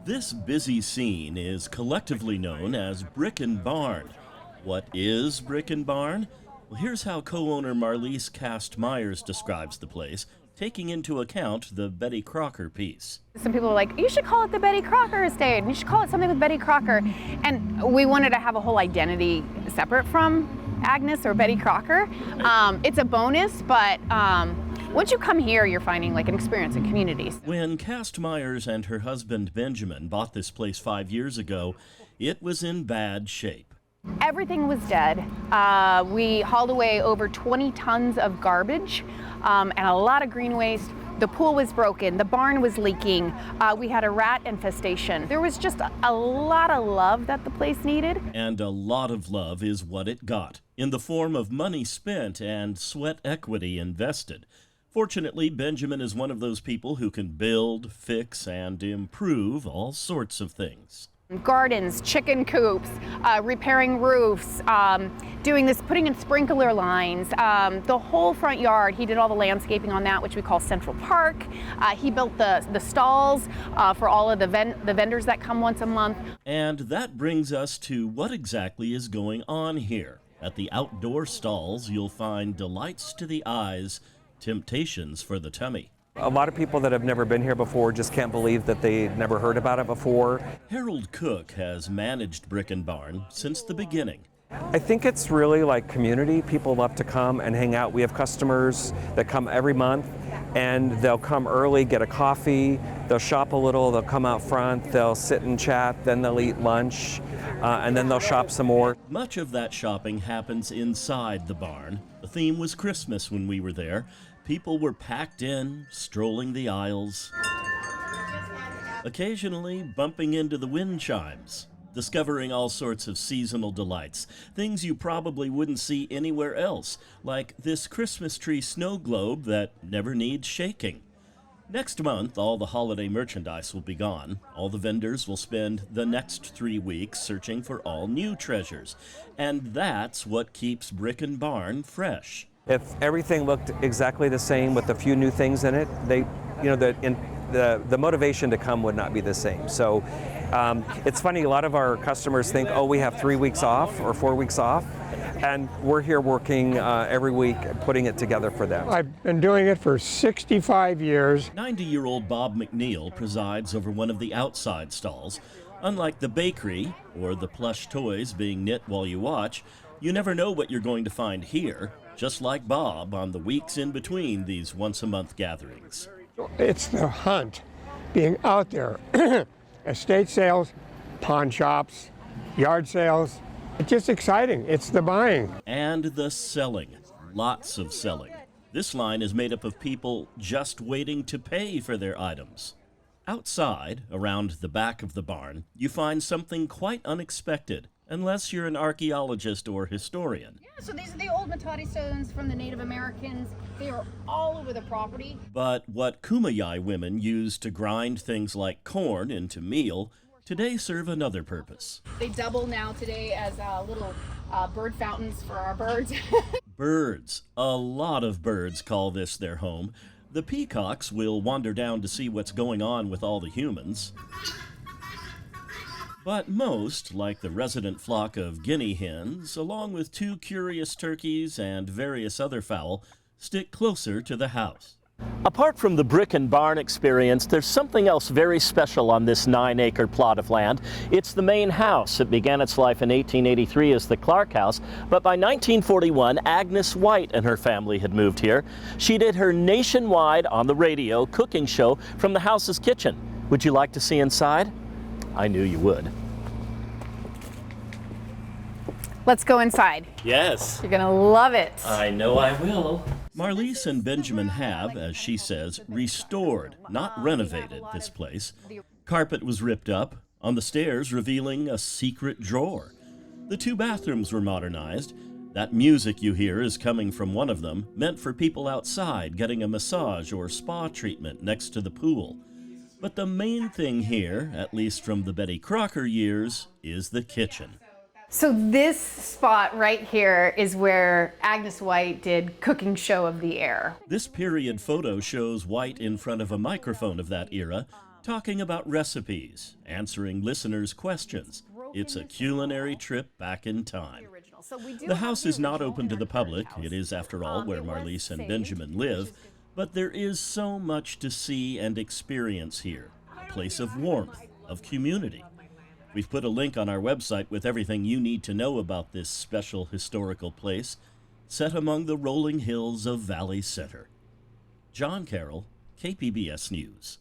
This busy scene is collectively known as Brick and Barn. What is Brick and Barn? Well, here's how co-owner Marlise Cast-Myers describes the place, taking into account the Betty Crocker piece. Some people are like, you should call it the Betty Crocker estate, you should call it something with Betty Crocker. And we wanted to have a whole identity separate from Agnes or Betty Crocker. It's a bonus, but once you come here, you're finding like an experience in communities. When Cast-Myers and her husband Benjamin bought this place 5 years ago, it was in bad shape. Everything was dead. We hauled away over 20 tons of garbage and a lot of green waste. The pool was broken, the barn was leaking, we had a rat infestation. There was just a lot of love that the place needed. And a lot of love is what it got, in the form of money spent and sweat equity invested. Fortunately, Benjamin is one of those people who can build, fix, and improve all sorts of things. Gardens, chicken coops, repairing roofs, putting in sprinkler lines, the whole front yard. He did all the landscaping on that, which we call Central Park. He built the stalls for all of the vendors that come once a month. And that brings us to what exactly is going on here. At the outdoor stalls, you'll find delights to the eyes, temptations for the tummy. A lot of people that have never been here before just can't believe that they never heard about it before. Harold Cook has managed Brick and Barn since the beginning. I think it's really like community. People love to come and hang out. We have customers that come every month, and they'll come early, get a coffee, they'll shop a little, they'll come out front, they'll sit and chat, then they'll eat lunch, and then they'll shop some more. Much of that shopping happens inside the barn. The theme was Christmas when we were there. People were packed in, strolling the aisles, occasionally bumping into the wind chimes, discovering all sorts of seasonal delights, things you probably wouldn't see anywhere else, like this Christmas tree snow globe that never needs shaking. Next month, all the holiday merchandise will be gone. All the vendors will spend the next 3 weeks searching for all new treasures. And that's what keeps Brick and Barn fresh. If everything looked exactly the same with a few new things in it, the motivation to come would not be the same. So it's funny, a lot of our customers think, oh, we have 3 weeks off or 4 weeks off, and we're here working every week putting it together for them. I've been doing it for 65 years. 90-year-old Bob McNeil presides over one of the outside stalls. Unlike the bakery or the plush toys being knit while you watch, you never know what you're going to find here, just like Bob on the weeks in between these once-a-month gatherings. It's the hunt, being out there. Estate sales, pawn shops, yard sales. It's just exciting. It's the buying. And the selling. Lots of selling. This line is made up of people just waiting to pay for their items. Outside, around the back of the barn, you find something quite unexpected, unless you're an archaeologist or historian. Yeah, so these are the old Matati stones from the Native Americans. They are all over the property. But what Kumeyaay women used to grind things like corn into meal today serve another purpose. They double now today as little bird fountains for our birds. Birds. A lot of birds call this their home. The peacocks will wander down to see what's going on with all the humans. But most, like the resident flock of guinea hens, along with 2 curious turkeys and various other fowl, stick closer to the house. Apart from the Brick and Barn experience, there's something else very special on this 9-acre plot of land. It's the main house. It began its life in 1883 as the Clark House, but by 1941, Agnes White and her family had moved here. She did her nationwide, on the radio, cooking show from the house's kitchen. Would you like to see inside? I knew you would. Let's go inside. Yes. You're gonna love it. I know I will. Marlise and Benjamin have, as she says, restored, not renovated, this place. Carpet was ripped up, on the stairs revealing a secret drawer. The 2 bathrooms were modernized. That music you hear is coming from one of them, meant for people outside getting a massage or spa treatment next to the pool. But the main thing here, at least from the Betty Crocker years, is the kitchen. So this spot right here is where Agnes White did Cooking Show of the Air. This period photo shows White in front of a microphone of that era, talking about recipes, answering listeners' questions. It's a culinary trip back in time. The house is not open to the public. It is, after all, where Marlise and Benjamin live. But there is so much to see and experience here. A place of warmth, of community. We've put a link on our website with everything you need to know about this special historical place, set among the rolling hills of Valley Center. John Carroll, KPBS News.